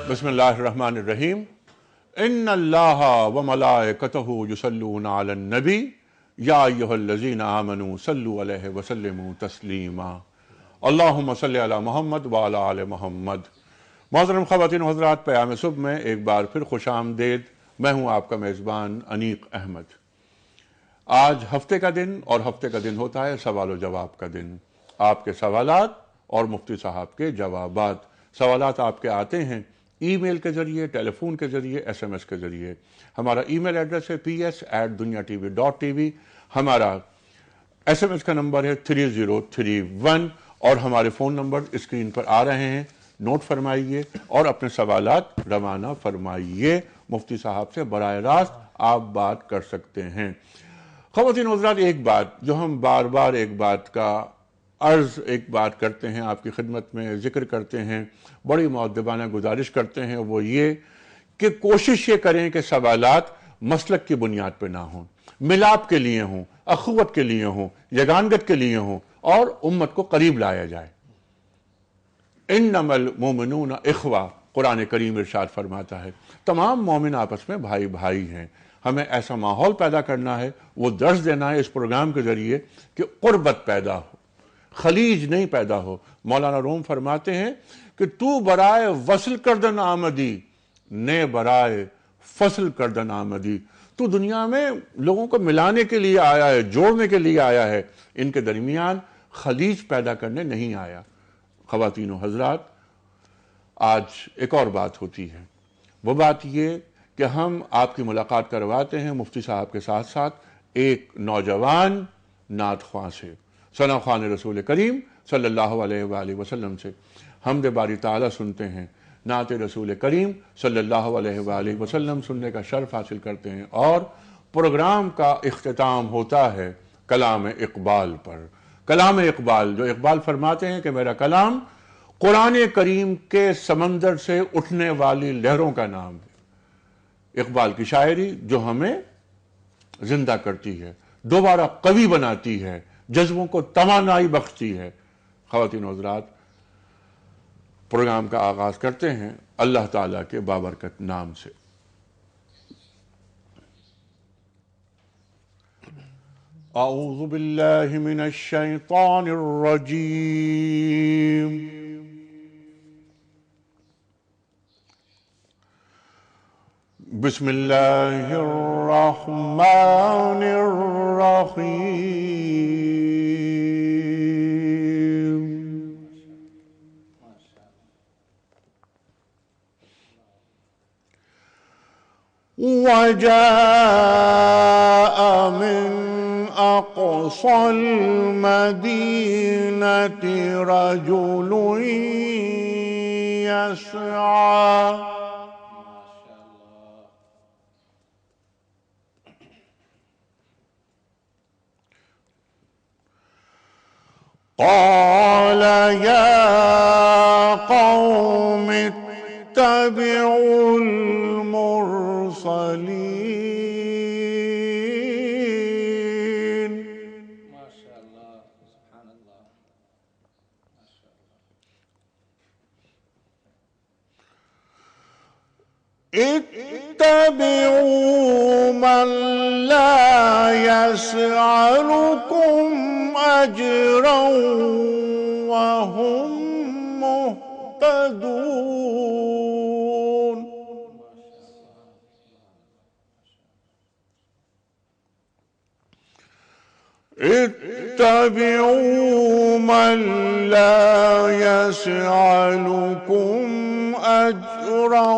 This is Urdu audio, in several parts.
بسم اللہ الرحمن الرحیم۔ ان اللہ وملائکتہ یصلون علی النبی یا ایھا الذین آمنوا صلوا علیہ وسلموا تسلیما۔ اللہم صلی علی محمد وعلی آل محمد۔ محترم خواتین و حضرات، پیام صبح میں ایک بار پھر خوش آمدید۔ میں ہوں آپ کا میزبان انیق احمد۔ آج ہفتے کا دن، اور ہفتے کا دن ہوتا ہے سوال و جواب کا دن۔ آپ کے سوالات اور مفتی صاحب کے جوابات۔ سوالات آپ کے آتے ہیں ای میل کے ذریعے، ٹیلی فون کے ذریعے، ایس ایم ایس کے ذریعے۔ ہمارا ای میل ایڈریس ہے ps@duniatv.tv۔ ہمارا ایس ایم ایس کا نمبر ہے 3031، اور ہمارے فون نمبر اسکرین پر آ رہے ہیں، نوٹ فرمائیے اور اپنے سوالات روانہ فرمائیے۔ مفتی صاحب سے براہ راست آپ بات کر سکتے ہیں۔ خواتین و حضرات، ایک بات جو ہم بار بار ایک بات کا عرض ایک بات کرتے ہیں، آپ کی خدمت میں ذکر کرتے ہیں، بڑی مؤدبانہ گزارش کرتے ہیں، وہ یہ کہ کوشش یہ کریں کہ سوالات مسلک کی بنیاد پہ نہ ہوں، ملاپ کے لیے ہوں، اخوت کے لیے ہوں، یگانگت کے لیے ہوں، اور امت کو قریب لایا جائے۔ انما المؤمنون اخوہ، قرآن کریم ارشاد فرماتا ہے تمام مومن آپس میں بھائی بھائی ہیں۔ ہمیں ایسا ماحول پیدا کرنا ہے، وہ درس دینا ہے اس پروگرام کے ذریعے کہ قربت پیدا ہو، خلیج نہیں پیدا ہو۔ مولانا روم فرماتے ہیں کہ تو برائے وصل کردن آمدی، نے برائے فصل کردن آمدی۔ تو دنیا میں لوگوں کو ملانے کے لیے آیا ہے، جوڑنے کے لیے آیا ہے، ان کے درمیان خلیج پیدا کرنے نہیں آیا۔ خواتین و حضرات، آج ایک اور بات ہوتی ہے، وہ بات یہ کہ ہم آپ کی ملاقات کرواتے ہیں مفتی صاحب کے ساتھ ساتھ ایک نوجوان نعت خواں سے، ثنا خوان رسول کریم صلی اللہ علیہ وآلہ وسلم سے۔ حمد باری تعالیٰ سنتے ہیں، نعت رسول کریم صلی اللہ علیہ وآلہ وسلم سننے کا شرف حاصل کرتے ہیں، اور پروگرام کا اختتام ہوتا ہے کلام اقبال پر۔ کلام اقبال، جو اقبال فرماتے ہیں کہ میرا کلام قرآن کریم کے سمندر سے اٹھنے والی لہروں کا نام ہے۔ اقبال کی شاعری جو ہمیں زندہ کرتی ہے، دوبارہ قوی بناتی ہے، جذبوں کو توانائی بخشتی ہے۔ خواتین و حضرات، پروگرام کا آغاز کرتے ہیں اللہ تعالیٰ کے بابرکت نام سے۔ اعوذ باللہ من الشیطان الرجیم۔ بسم اللہ الرحمن الرحیم۔ وجاء من أقصى المدينة رجل يسعى قال يا قوم اتبعوا المرسلين۔ اتبعوا من لا يسألكم أجرا وهم مهتدون۔ اتبعوا من لا يسألكم أجرا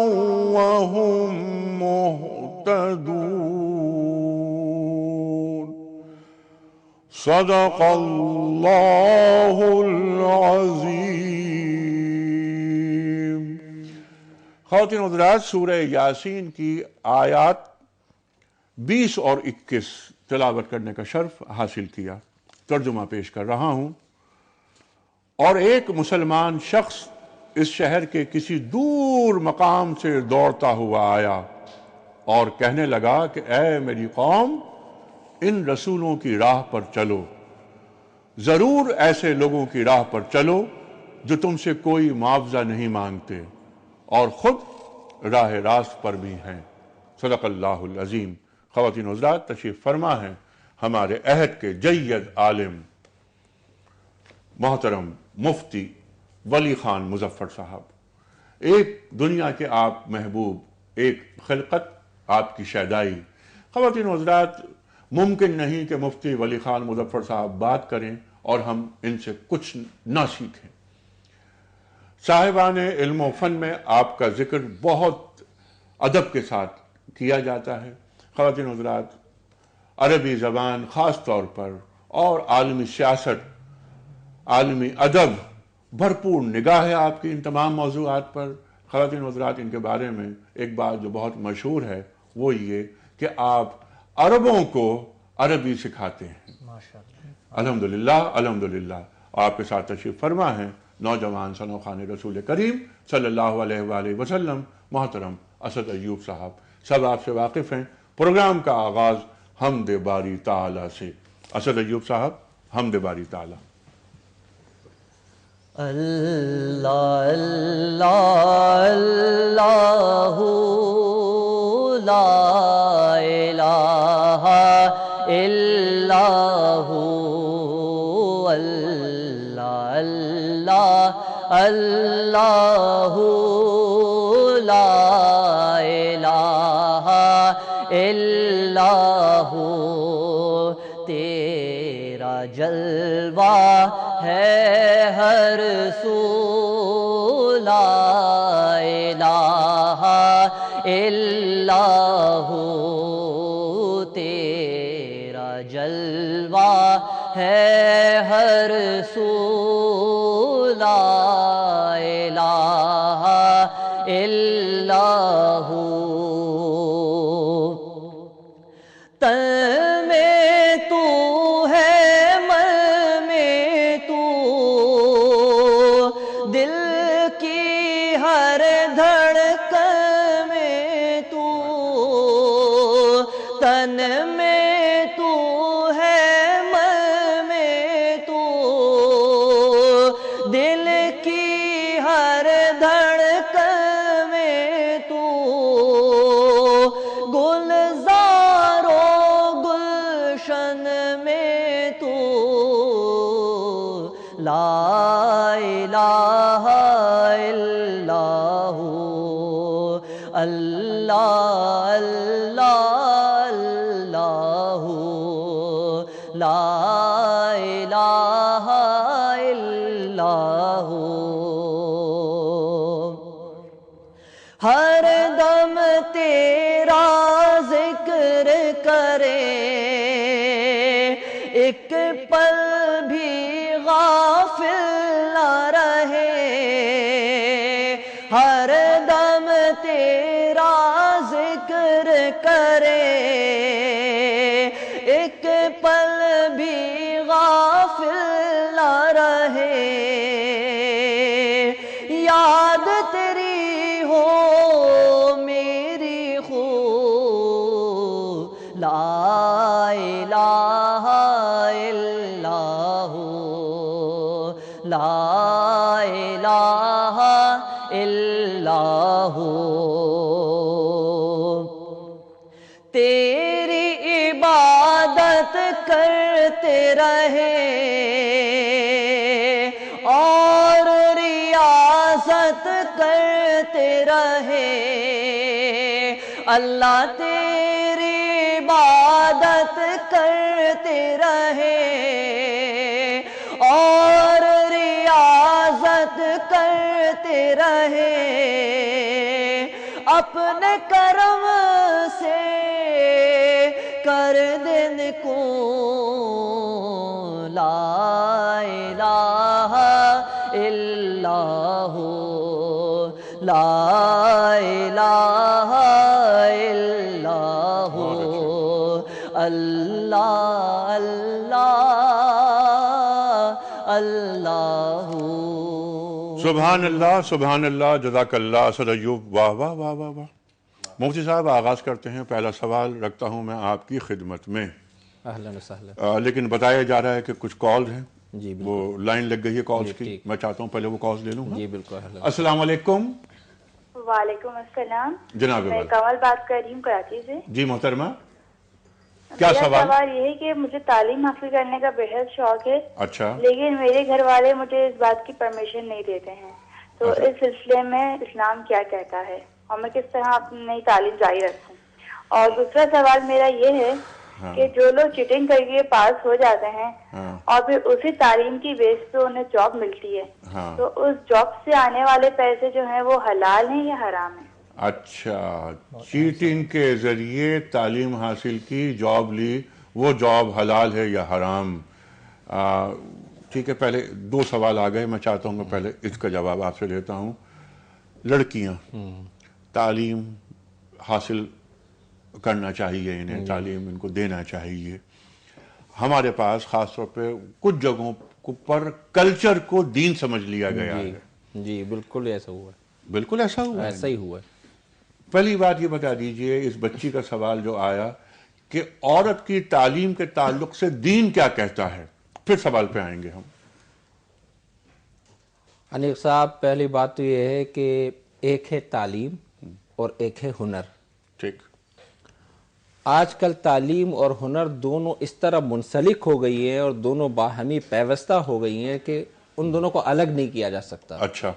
وهم مهتدون۔ صدق اللہ العظیم۔ خواتین و حضرات، سورہ یاسین کی آیات 20 اور 21 تلاوت کرنے کا شرف حاصل کیا، ترجمہ پیش کر رہا ہوں۔ اور ایک مسلمان شخص اس شہر کے کسی دور مقام سے دوڑتا ہوا آیا اور کہنے لگا کہ اے میری قوم، ان رسولوں کی راہ پر چلو، ضرور ایسے لوگوں کی راہ پر چلو جو تم سے کوئی معاوضہ نہیں مانگتے اور خود راہ راست پر بھی ہیں۔ صدق اللہ العظیم۔ خواتین و حضرات، تشریف فرما ہیں ہمارے عہد کے جید عالم محترم مفتی ولی خان مظفر صاحب۔ ایک دنیا کے آپ محبوب، ایک خلقت آپ کی شیدائی۔ خواتین و حضرات، ممکن نہیں کہ مفتی ولی خان مظفر صاحب بات کریں اور ہم ان سے کچھ نہ سیکھیں۔ صاحبان علم و فن میں آپ کا ذکر بہت ادب کے ساتھ کیا جاتا ہے۔ خواتین و حضرات، عربی زبان خاص طور پر اور عالمی سیاست، عالمی ادب، بھرپور نگاہ ہے آپ کی ان تمام موضوعات پر۔ خواتین و حضرات، ان کے بارے میں ایک بات جو بہت مشہور ہے وہ یہ کہ آپ عربوں کو عربی سکھاتے ہیں۔ الحمدللہ الحمدللہ۔ آپ کے ساتھ تشریف فرما ہیں نوجوان ثناخوان رسول کریم صلی اللہ علیہ وآلہ وسلم محترم اسد ایوب صاحب۔ سب آپ سے واقف ہیں۔ پروگرام کا آغاز حمد باری تعالیٰ سے۔ اسد ایوب صاحب، حمد باری تعالیٰ۔ اللہ اللہ اللہ لا الہ الا ہوا اللہ اللہ اللہ لا الہ الا ہوا، تیرا جلوہ ہے ہر سو، لا الہ الا ہوا، تیرا جلوہ ہے ہر سو، لا الہ الا ہوا۔ تن میں تو ہے، من میں تو، دل کی ہر دھڑکن میں تو، تن میں تو ہے، من میں تو، دل کی ہر دھڑکن میں تو، گلزار و گلشن میں تو، لا الہ الا ہوا، اللہ اللہ اللہ، لا الہ الا ہوا۔ ہر دم تیرا ذکر کرے، ایک پل بھی غافل نہ رہے، ہر دم تیرا ذکر کرے، ایک پل بھی غافل نہ رہے، یاد تیری ہو میری خو، لا الہ الا ہوا، لا الہ الا ہوا، تیری عبادت کرتے رہے اور ریاضت کرتے رہے، اللہ تیری عبادت کرتے رہے اور ریاضت کرتے رہے، اپنے کرم سے کر دین کو، لا الہ الا ہوا، لا الہ الا ہوا، اللہ اللہ اللہ۔ سبحان اللہ سبحان اللہ، جزاک اللہ اسد ایوب۔ واہ واہ واہ واہ واہ۔ مفتی صاحب، آغاز کرتے ہیں۔ پہلا سوال رکھتا ہوں میں آپ کی خدمت میں، اہلا وسہلا، لیکن بتایا جا رہا ہے کہ کچھ کالز ہیں، جی بالکل، وہ لائن لگ گئی ہے کالز کی، میں چاہتا ہوں پہلے وہ کالز لے لوں۔ جی بالکل۔ السلام علیکم۔ وعلیکم السلام جناب میں کمل بات کر رہی ہوں کراچی سے. جی محترمہ کیا میرا سوال؟ سوال یہ ہے کہ مجھے تعلیم حاصل کرنے کا بہت شوق ہے. اچھا. لیکن میرے گھر والے مجھے اس بات کی پرمیشن نہیں دیتے ہیں. تو اچھا. اس سلسلے میں اسلام کیا کہتا ہے اور میں کس طرح اپنی تعلیم جاری رکھوں؟ اور دوسرا سوال میرا یہ ہے کہ جو لوگ چیٹنگ کر کے پاس ہو جاتے ہیں اور پھر اسی تعلیم کی بیس پہ انہیں جاب ملتی ہے تو اس جاب سے آنے والے پیسے جو ہیں وہ حلال ہیں یا حرام ہیں؟ اچھا، چیٹنگ کے ذریعے تعلیم حاصل کی، جاب لی، وہ جاب حلال ہے یا حرام؟ ٹھیک ہے، پہلے دو سوال آ گئے، میں چاہتا ہوں کہ پہلے اس کا جواب آپ سے لیتا ہوں. لڑکیاں تعلیم حاصل کرنا چاہیے، انہیں تعلیم ان کو دینا چاہیے. ہمارے پاس خاص طور پہ کچھ جگہوں پر کلچر کو دین سمجھ لیا گیا ہے. جی بالکل ایسا ہوا ہے. بالکل ایسا ہوا ہے. ایسا ہی ہوا ہے. پہلی بات یہ بتا دیجئے، اس بچی کا سوال جو آیا کہ عورت کی تعلیم کے تعلق سے دین کیا کہتا ہے، پھر سوال پہ آئیں گے ہم. انیق صاحب، پہلی بات تو یہ ہے کہ ایک ہے تعلیم اور ایک ہے ہنر. ٹھیک. آج کل تعلیم اور ہنر دونوں اس طرح منسلک ہو گئی ہیں اور دونوں باہمی پیوستہ ہو گئی ہیں کہ ان دونوں کو الگ نہیں کیا جا سکتا. اچھا.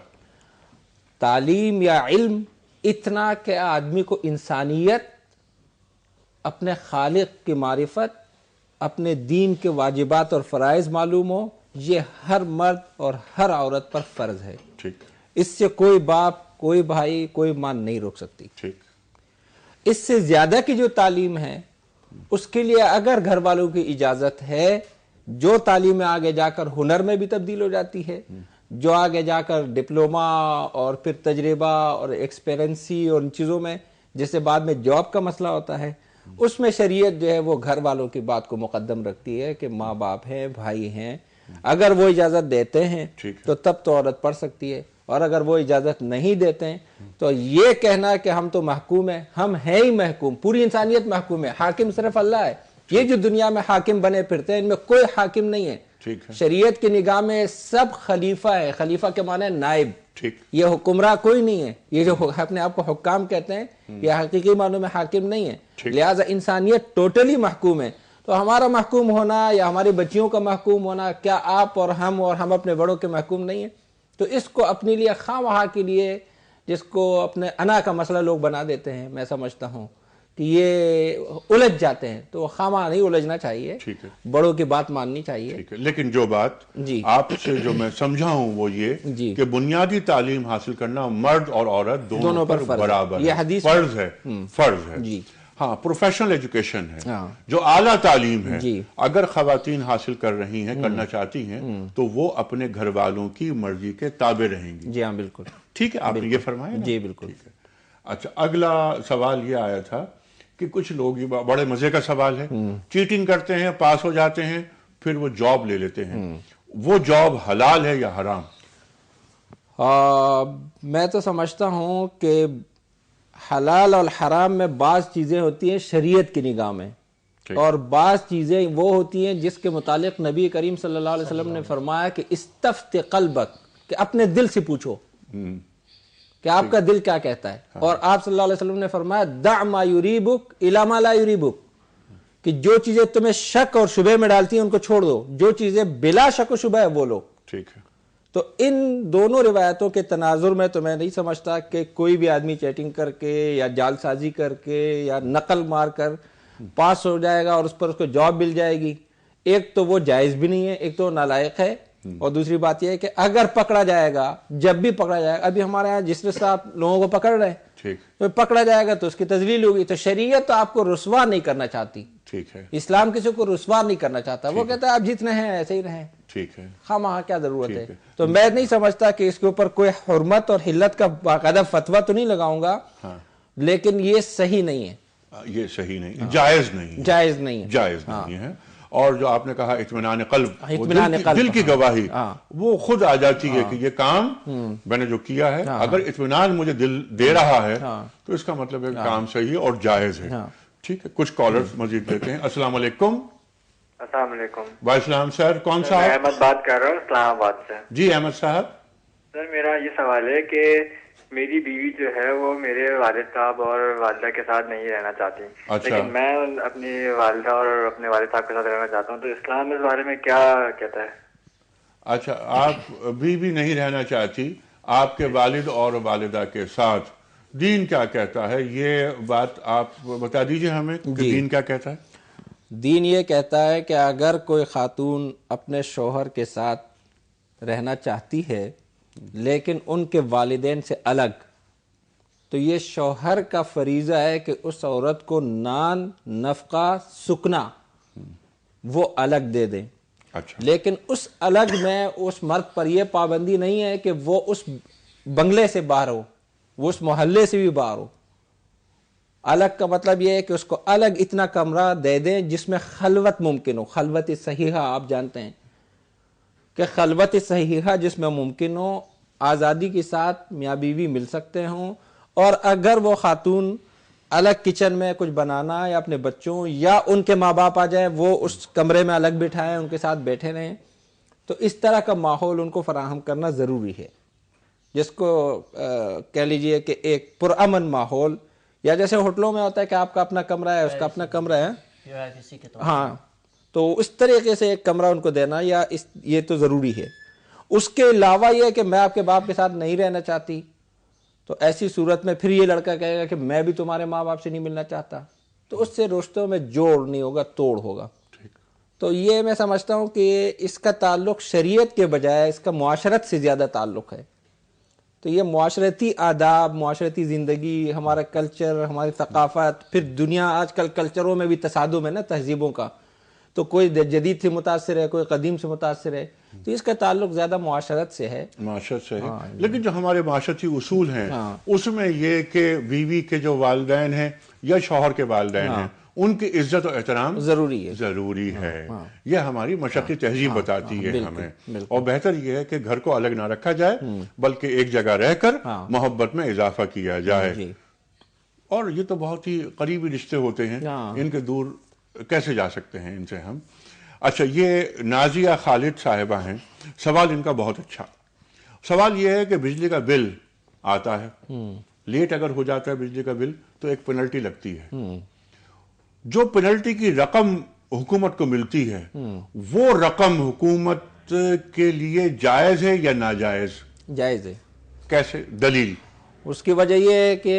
تعلیم یا علم اتنا کہ آدمی کو انسانیت، اپنے خالق کی معرفت، اپنے دین کے واجبات اور فرائض معلوم ہو، یہ ہر مرد اور ہر عورت پر فرض ہے. ٹھیک. اس سے کوئی باپ، کوئی بھائی، کوئی ماں نہیں روک سکتی. ٹھیک. اس سے زیادہ کی جو تعلیم ہے اس کے لیے اگر گھر والوں کی اجازت ہے، جو تعلیم آگے جا کر ہنر میں بھی تبدیل ہو جاتی ہے، جو آگے جا کر ڈپلوما اور پھر تجربہ اور ایکسپیرنسی اور ان چیزوں میں، جس سے بعد میں جاب کا مسئلہ ہوتا ہے، اس میں شریعت جو ہے وہ گھر والوں کی بات کو مقدم رکھتی ہے کہ ماں باپ ہیں، بھائی ہیں، اگر وہ اجازت دیتے ہیں تو تب تو عورت پڑھ سکتی ہے، اور اگر وہ اجازت نہیں دیتے ہیں تو یہ کہنا کہ ہم تو محکوم ہیں، ہم ہیں ہی محکوم، پوری انسانیت محکوم ہے. حاکم صرف اللہ ہے. یہ جو دنیا میں حاکم بنے پھرتے ہیں ان میں کوئی حاکم نہیں ہے. شریعت کی نگاہ میں سب خلیفہ ہے. خلیفہ کے معنی ہے نائب. یہ حکمراں کوئی نہیں ہے. یہ جو اپنے آپ کو حکام کہتے ہیں یہ حقیقی معنوں میں حاکم نہیں ہے. لہٰذا انسانیت ٹوٹلی محکوم ہے. تو ہمارا محکوم ہونا یا ہماری بچیوں کا محکوم ہونا، کیا آپ اور ہم اپنے بڑوں کے محکوم نہیں ہیں؟ تو اس کو اپنے لیے خواہ مخواہ کے لیے، جس کو اپنے انا کا مسئلہ لوگ بنا دیتے ہیں، میں سمجھتا ہوں کہ یہ الجھ جاتے ہیں. تو خواہ مخواہ نہیں الجھنا چاہیے، بڑوں کی بات ماننی چاہیے. لیکن جو بات آپ سے جو میں سمجھا ہوں وہ یہ کہ بنیادی تعلیم حاصل کرنا مرد اور عورت دونوں پر برابر یہ حدیث فرض ہے. فرض ہے. جی ہاں، پروفیشنل ایجوکیشن ہے، جو اعلیٰ تعلیم ہے، اگر خواتین حاصل کر رہی ہیں، کرنا چاہتی ہیں تو وہ اپنے گھر والوں کی مرضی کے تابع رہیں گی. جی ہاں بالکل. ٹھیک ہے، آپ نے یہ فرمایا نا؟ جی بالکل. اچھا، اگلا سوال یہ آیا تھا کہ کچھ لوگ، یہ بڑے مزے کا سوال ہے، چیٹنگ کرتے ہیں، پاس ہو جاتے ہیں، پھر وہ جاب لے لیتے ہیں، وہ جاب حلال ہے یا حرام؟ میں تو سمجھتا ہوں کہ حلال اور حرام میں بعض چیزیں ہوتی ہیں شریعت کی نگاہ میں، اور بعض چیزیں وہ ہوتی ہیں جس کے متعلق نبی کریم صلی اللہ علیہ وسلم نے فرمایا کہ استفت قلبک، کہ اپنے دل سے پوچھو کہ آپ کا دل کیا کہتا ہے. اور آپ صلی اللہ علیہ وسلم نے فرمایا دع ما یریبک الی ما لا یریبک، کہ جو چیزیں تمہیں شک اور شبہ میں ڈالتی ہیں ان کو چھوڑ دو، جو چیزیں بلا شک و شبہ ہے وہ لو. ٹھیک ہے. تو ان دونوں روایتوں کے تناظر میں تو میں نہیں سمجھتا کہ کوئی بھی آدمی چیٹنگ کر کے یا جال سازی کر کے یا نقل مار کر پاس ہو جائے گا اور اس پر اس کو جاب مل جائے گی. ایک تو وہ جائز بھی نہیں ہے، ایک تو نالائق ہے، اور دوسری بات یہ ہے کہ اگر پکڑا جائے گا، جب بھی پکڑا جائے گا، ابھی ہمارے یہاں جس طرح سے آپ لوگوں کو پکڑ رہے ہیں، تو پکڑا جائے گا تو اس کی تذلیل ہوگی. تو شریعت تو آپ کو رسوا نہیں کرنا چاہتی. ٹھیک ہے. اسلام کسی کو رسوا نہیں کرنا چاہتا. وہ کہتا ہے آپ جتنے ہیں ایسے ہی رہیں. ٹھیک ہے. خواہ مخواہ کیا ضرورت ہے. تو میں نہیں سمجھتا کہ اس کے اوپر کوئی حرمت اور حلت کا باقاعدہ فتویٰ تو نہیں لگاؤں گا، لیکن یہ صحیح نہیں ہے. یہ صحیح نہیں، جائز نہیں، جائز نہیں ہے، جائز نہیں ہے. اور جو آپ نے کہا اطمینان قلب، دل کی گواہی، وہ خود آ جاتی ہے کہ یہ کام میں نے جو کیا ہے، اگر اطمینان مجھے دل دے رہا ہے تو اس کا مطلب ہے کام صحیح اور جائز ہے. ٹھیک ہے. کچھ کالرز مزید لیتے ہیں. السلام علیکم. السلام علیکم. وعلیکم السلام. سر کون صاحب؟ میں احمد بات کر رہا ہوں اسلام آباد سے. جی احمد صاحب. سر میرا یہ سوال ہے کہ میری بیوی جو ہے وہ میرے والد صاحب اور والدہ کے ساتھ نہیں رہنا چاہتی. اچھا. لیکن میں اپنی والدہ اور اپنے والد صاحب کے ساتھ رہنا چاہتا ہوں. تو اسلام اس بارے میں کیا کہتا ہے؟ اچھا، آپ بیوی نہیں رہنا چاہتی آپ کے والد اور والدہ کے ساتھ، دین کیا کہتا ہے؟ یہ بات آپ بتا دیجئے ہمیں کہ دین کیا کہتا ہے. دین یہ کہتا ہے کہ اگر کوئی خاتون اپنے شوہر کے ساتھ رہنا چاہتی ہے لیکن ان کے والدین سے الگ، تو یہ شوہر کا فریضہ ہے کہ اس عورت کو نان، نفقہ، سکنا وہ الگ دے دیں. اچھا. لیکن اس الگ میں اس مرد پر یہ پابندی نہیں ہے کہ وہ اس بنگلے سے باہر ہو، وہ اس محلے سے بھی باہر ہو. الگ کا مطلب یہ ہے کہ اس کو الگ اتنا کمرہ دے دیں جس میں خلوت ممکن ہو. خلوت صحیحہ آپ جانتے ہیں کہ خلوت صحیحہ جس میں ممکن ہو، آزادی کے ساتھ میاں بیوی مل سکتے ہوں. اور اگر وہ خاتون الگ کچن میں کچھ بنانا یا اپنے بچوں یا ان کے ماں باپ آ جائیں وہ اس کمرے میں الگ بٹھائیں، ان کے ساتھ بیٹھے رہیں، تو اس طرح کا ماحول ان کو فراہم کرنا ضروری ہے، جس کو کہہ لیجئے کہ ایک پرامن ماحول. یا جیسے ہوٹلوں میں ہوتا ہے کہ آپ کا اپنا کمرہ ہے، اس کا اپنا کمرہ ہے، ہاں، تو اس طریقے سے ایک کمرہ ان کو دینا یا یہ تو ضروری ہے. اس کے علاوہ یہ کہ میں آپ کے باپ کے ساتھ نہیں رہنا چاہتی، تو ایسی صورت میں پھر یہ لڑکا کہے گا کہ میں بھی تمہارے ماں باپ سے نہیں ملنا چاہتا، تو اس سے رشتوں میں جوڑ نہیں ہوگا، توڑ ہوگا. تو یہ میں سمجھتا ہوں کہ اس کا تعلق شریعت کے بجائے اس کا معاشرت سے زیادہ تعلق ہے. تو یہ معاشرتی آداب، معاشرتی زندگی، ہمارا کلچر، ہماری ثقافت، پھر دنیا آج کل کلچروں میں بھی تصادم ہے نا، تہذیبوں کا، تو کوئی جدید سے متاثر ہے، کوئی قدیم سے متاثر ہے. تو اس کا تعلق زیادہ معاشرت سے ہے. معاشرت سے ہے. لیکن جو ہمارے معاشرتی اصول ہیں اس میں یہ کہ بیوی کے جو والدین ہیں یا شوہر کے والدین ہیں ان کی عزت و احترام ضروری ہے. یہ ہماری مشرقی تہذیب بتاتی ہے ہمیں. اور بہتر یہ ہے کہ گھر کو الگ نہ رکھا جائے بلکہ ایک جگہ رہ کر محبت میں اضافہ کیا جائے. اور یہ تو بہت ہی قریبی رشتے ہوتے ہیں، ان کے دور کیسے جا سکتے ہیں ان سے ہم. اچھا، یہ نازیہ خالد صاحبہ ہیں، سوال ان کا بہت اچھا. سوال یہ ہے کہ بجلی کا بل آتا ہے، لیٹ اگر ہو جاتا ہے بجلی کا بل تو ایک پینلٹی لگتی ہے. جو پینلٹی کی رقم حکومت کو ملتی ہے وہ رقم حکومت کے لیے جائز ہے یا ناجائز؟ جائز ہے. کیسے؟ دلیل؟ اس کی وجہ یہ ہے کہ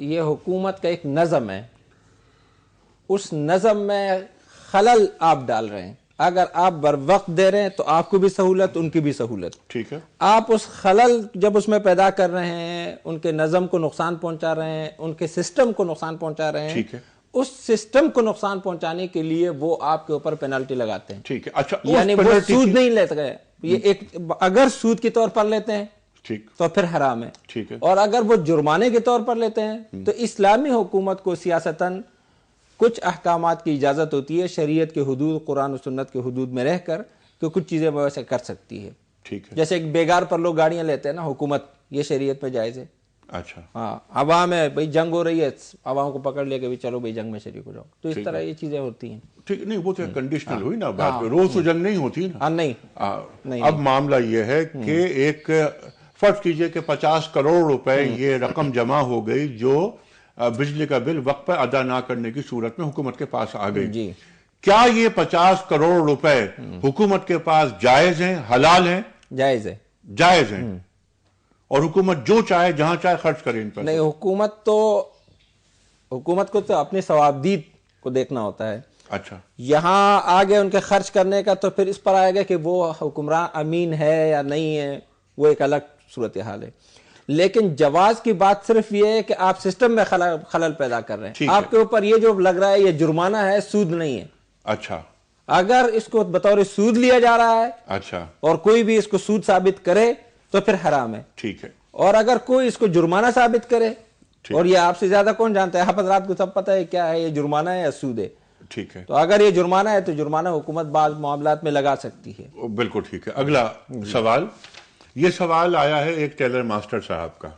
یہ حکومت کا ایک نظم ہے، اس نظم میں خلل آپ ڈال رہے ہیں. اگر آپ بر وقت دے رہے ہیں تو آپ کو بھی سہولت، ان کی بھی سہولت. ٹھیک ہے. آپ اس خلل جب اس میں پیدا کر رہے ہیں، ان کے نظم کو نقصان پہنچا رہے ہیں، ان کے سسٹم کو نقصان پہنچا رہے ہیں. ٹھیک ہے. اس سسٹم کو نقصان پہنچانے کے لیے وہ آپ کے اوپر پینلٹی لگاتے ہیں. ٹھیک ہے. اچھا، یعنی وہ سود نہیں لیتے گئے، یہ ایک اگر سود کے طور پر لیتے ہیں تو پھر حرام ہے. ٹھیک ہے. اور اگر وہ جرمانے کے طور پر لیتے ہیں تو اسلامی حکومت کو سیاستاً کچھ احکامات کی اجازت ہوتی ہے، شریعت کے حدود، قرآن و سنت کے حدود میں رہ کر کہ کچھ چیزیں وہ ایسے کر سکتی ہے. ٹھیک ہے. جیسے ایک بیگار پر لوگ گاڑیاں لیتے ہیں نا حکومت، یہ شریعت میں جائز ہے. اچھا. ہاں، عوام ہے بھئی، جنگ ہو رہی ہے، عوام کو پکڑ لے کے بھی چلو بھئی جنگ میں شریک ہو جاؤ. تو اس طرح یہ چیزیں ہوتی ہیں. ٹھیک نہیں، وہ تو کنڈیشنل ہوئی نا بات، روز تو جنگ نہیں ہوتی نا. نہیں. اب معاملہ یہ ہے کہ ایک فرض کیجئے کہ 50 کروڑ روپے یہ رقم جمع ہو گئی جو بجلی کا بل وقت پر ادا نہ کرنے کی صورت میں حکومت کے پاس آ گئی. جی. کیا یہ 50 کروڑ روپے حکومت کے پاس جائز ہیں، حلال ہیں؟ جائز ہے. جائز ہیں. اور حکومت جو چاہے جہاں چاہے خرچ کرے ان پر؟ نہیں، حکومت کو تو اپنی ثوابدید کو دیکھنا ہوتا ہے. اچھا. یہاں آگے ان کے خرچ کرنے کا تو پھر اس پر آئے گا کہ وہ حکمران امین ہے یا نہیں ہے، وہ ایک الگ صورتحال ہے. لیکن جواز کی بات صرف یہ ہے کہ آپ سسٹم میں خلل پیدا کر رہے ہیں. آپ کے اوپر یہ جو لگ رہا ہے یہ جرمانہ ہے، سود نہیں ہے. اچھا. اگر اس کو بطور سود لیا جا رہا ہے، اچھا، اور کوئی بھی اس کو سود ثابت کرے تو پھر حرام ہے. ٹھیک ہے. اور اگر کوئی اس کو جرمانہ ثابت کرے، اور یہ آپ سے زیادہ کون جانتا ہے، آپ حضرات کو سب پتہ ہے کیا ہے، یہ جرمانہ ہے یا سود ہے. ٹھیک ہے. تو اگر یہ جرمانہ ہے تو جرمانہ حکومت بعض معاملات میں لگا سکتی ہے. بالکل ٹھیک ہے. اگلا سوال، یہ سوال آیا ہے ایک ٹیلر ماسٹر صاحب کا.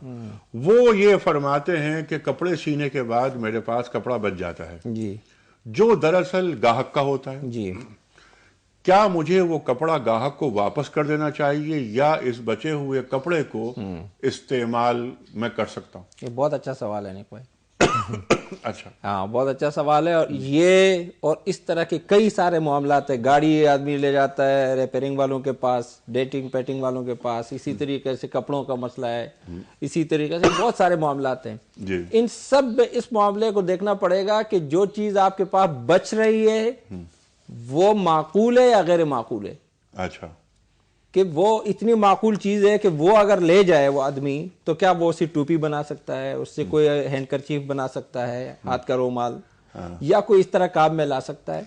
وہ یہ فرماتے ہیں کہ کپڑے سینے کے بعد میرے پاس کپڑا بچ جاتا ہے، جی، جو دراصل گاہک کا ہوتا ہے. جی. کیا مجھے وہ کپڑا گاہک کو واپس کر دینا چاہیے یا اس بچے ہوئے کپڑے کو استعمال میں کر سکتا ہوں؟ یہ بہت اچھا سوال ہے نیک بھائی. اچھا. ہاں بہت اچھا سوال ہے. اور یہ اور اس طرح کے کئی سارے معاملات ہیں. گاڑی آدمی لے جاتا ہے ریپیئرنگ والوں کے پاس, ڈیٹنگ پیٹنگ والوں کے پاس, اسی طریقے سے کپڑوں کا مسئلہ ہے, اسی طریقے سے بہت سارے معاملات ہیں. ان سب میں اس معاملے کو دیکھنا پڑے گا کہ جو چیز آپ کے پاس بچ رہی ہے وہ معقول ہے یا غیر معقول ہے. اچھا. کہ وہ اتنی معقول چیز ہے کہ وہ اگر لے جائے وہ آدمی تو کیا وہ اسی ٹوپی بنا سکتا ہے, اس سے کوئی ہینڈ کرچیف بنا سکتا ہے, ہاتھ کا رومال, یا کوئی اس طرح کام میں لا سکتا ہے.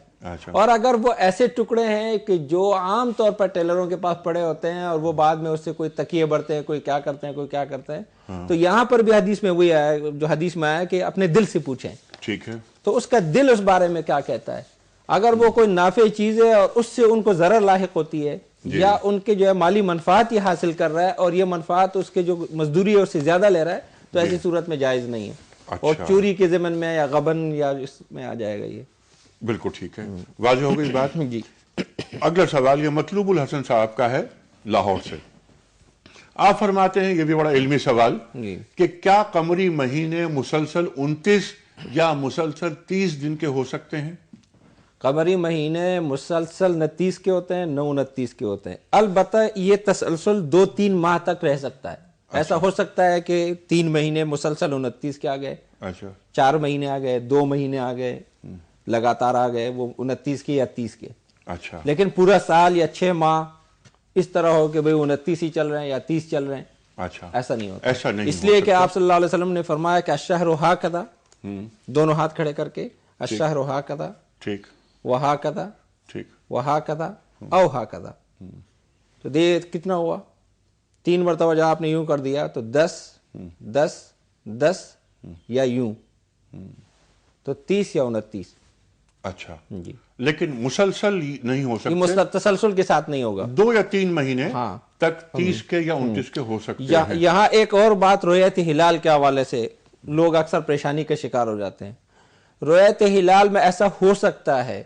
اور اگر وہ ایسے ٹکڑے ہیں کہ جو عام طور پر ٹیلروں کے پاس پڑے ہوتے ہیں اور وہ بعد میں اس سے کوئی تکیے بڑھتے ہیں, کوئی کیا کرتے ہیں, کوئی کیا کرتے ہیں, تو یہاں پر بھی حدیث میں وہی آیا جو حدیث میں آیا کہ اپنے دل سے پوچھیں. ٹھیک ہے. تو اس کا دل اس بارے میں کیا کہتا ہے. اگر وہ کوئی نافع چیز ہے اور اس سے ان کو ضرر لاحق ہوتی ہے یا ان کے جو ہے مالی منفعت یہ حاصل کر رہا ہے اور یہ منفعت اس کے جو مزدوری ہے اس سے زیادہ لے رہا ہے, تو ایسی صورت میں جائز نہیں ہے. اور چوری کے ضمن میں یا غبن یا اس میں آ جائے گا. یہ بالکل ٹھیک ہے, واضح ہو گئی بات. جی. اگلا سوال یہ مطلوب الحسن صاحب کا ہے لاہور سے. آپ فرماتے ہیں, یہ بھی بڑا علمی سوال, کہ کیا قمری مہینے مسلسل 29 یا مسلسل 30 دن کے ہو سکتے ہیں؟ قمری مہینے مسلسل 29 کے ہوتے ہیں, 29 کے ہوتے ہیں. البتہ یہ تسلسل 2-3 ماہ تک رہ سکتا ہے. ایسا ہو سکتا ہے کہ 3 مہینے مسلسل 29 کے آ گئے, 4 مہینے آ گئے, 2 مہینے آ گئے, لگاتار آ گئے وہ 29 کے یا 30 کے. اچھا. لیکن پورا سال یا 6 ماہ اس طرح ہو کہ بھئی 29 ہی چل رہے ہیں یا 30 چل رہے ہیں, اچھا, ایسا نہیں ہوتا. ایسا نہیں, اس لیے کہ آپ صلی اللہ علیہ وسلم نے فرمایا کہ الشہر ہاکذا, دونوں ہاتھ کھڑے کر کے, الشہر ہاکذا, ٹھیک, وہاکذا, ٹھیک, وہاکذا او ہاکذا. تو دیکھ کتنا ہوا, 3 مرتبہ جب آپ نے یوں کر دیا تو 10 10 10 یا یوں تو 30 یا 29. اچھا. جی. لیکن مسلسل نہیں ہو سکتے, تسلسل کے ساتھ نہیں ہوگا. 2 یا 3 مہینے تک 30 کے یا 29 کے ہو سکتے ہیں. یہاں ایک اور بات رؤیت ہلال کے حوالے سے لوگ اکثر پریشانی کا شکار ہو جاتے ہیں. رؤیت ہلال میں ایسا ہو سکتا ہے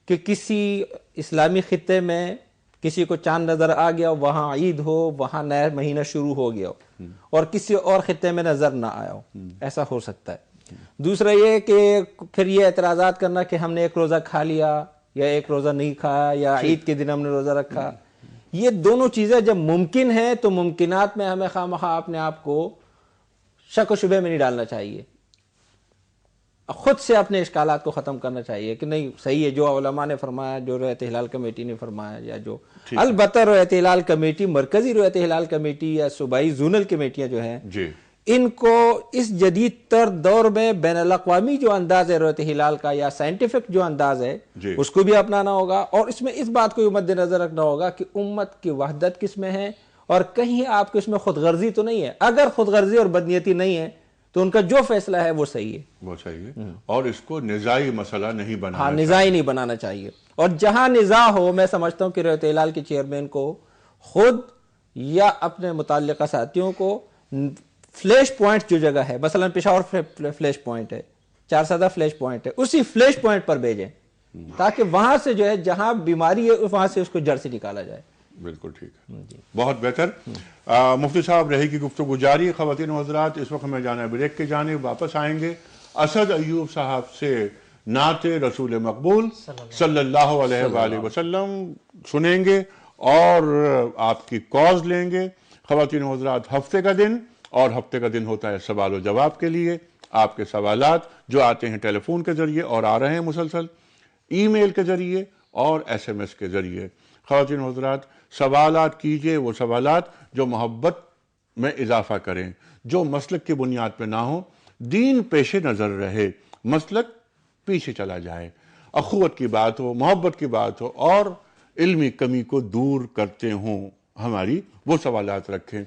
کہ کسی اسلامی خطے میں کسی کو چاند نظر آ گیا, وہاں عید ہو, وہاں نیا مہینہ شروع ہو گیا ہو, اور کسی اور خطے میں نظر نہ آیا ہو, ایسا ہو سکتا ہے. دوسرا یہ کہ پھر یہ اعتراضات کرنا کہ ہم نے 1 روزہ کھا لیا یا 1 روزہ نہیں کھایا یا عید کے دن ہم نے روزہ رکھا. یہ دونوں چیزیں جب ممکن ہیں تو ممکنات میں ہمیں خواہ اپنے آپ کو شک و شبہ میں نہیں ڈالنا چاہیے. خود سے اپنے اشکالات کو ختم کرنا چاہیے کہ نہیں صحیح ہے جو علماء نے فرمایا, جو رؤیت ہلال کمیٹی نے فرمایا, یا جو البتہ رؤیت ہلال کمیٹی, مرکزی رؤیت ہلال کمیٹی یا صوبائی زونل کمیٹیاں جو ہیں, ان کو اس جدید تر دور میں بین الاقوامی جو انداز ہے رؤیت ہلال کا یا سائنٹیفک جو انداز ہے اس کو بھی اپنانا ہوگا. اور اس میں اس بات کو مد نظر رکھنا ہوگا کہ امت کی وحدت کس میں ہے اور کہیں آپ کو اس میں خود غرضی تو نہیں ہے. اگر خود غرضی اور بدنیتی نہیں ہے تو ان کا جو فیصلہ ہے وہ صحیح ہے, وہ صحیح ہے, اور اس کو نزاعی مسئلہ نہیں بنانا. ہاں, نزاعی نہیں بنانا چاہیے. اور جہاں نزاع ہو, میں سمجھتا ہوں کہ رؤیت ہلال کے چیئرمین کو خود یا اپنے متعلقہ ساتھیوں کو فلیش پوائنٹ جو جگہ ہے, مثلا پشاور فلیش پوائنٹ ہے, 4 فلیش پوائنٹ ہے, اسی فلیش پوائنٹ پر بھیجیں تاکہ وہاں سے جو ہے جہاں بیماری ہے وہاں سے اس کو جڑ سے نکالا جائے. بالکل ٹھیک ہے, بہت بہتر. مفتی صاحب رہے گی گفتگو جاری. خواتین و حضرات, اس وقت ہمیں جانا ہے بریک کی جانب. واپس آئیں گے اسد ایوب صاحب سے نعت رسول مقبول صلی اللہ علیہ وآلہ وسلم سنیں گے اور آپ کی کالز لیں گے. خواتین و حضرات, ہفتے کا دن, اور ہفتے کا دن ہوتا ہے سوال و جواب کے لیے. آپ کے سوالات جو آتے ہیں ٹیلی فون کے ذریعے اور آ رہے ہیں مسلسل, ای میل کے ذریعے اور SMS کے ذریعے. خواتین و حضرات, سوالات کیجئے, وہ سوالات جو محبت میں اضافہ کریں, جو مسلک کی بنیاد پہ نہ ہو, دین پیش نظر رہے, مسلک پیچھے چلا جائے, اخوت کی بات ہو, محبت کی بات ہو اور علمی کمی کو دور کرتے ہوں ہماری, وہ سوالات رکھیں.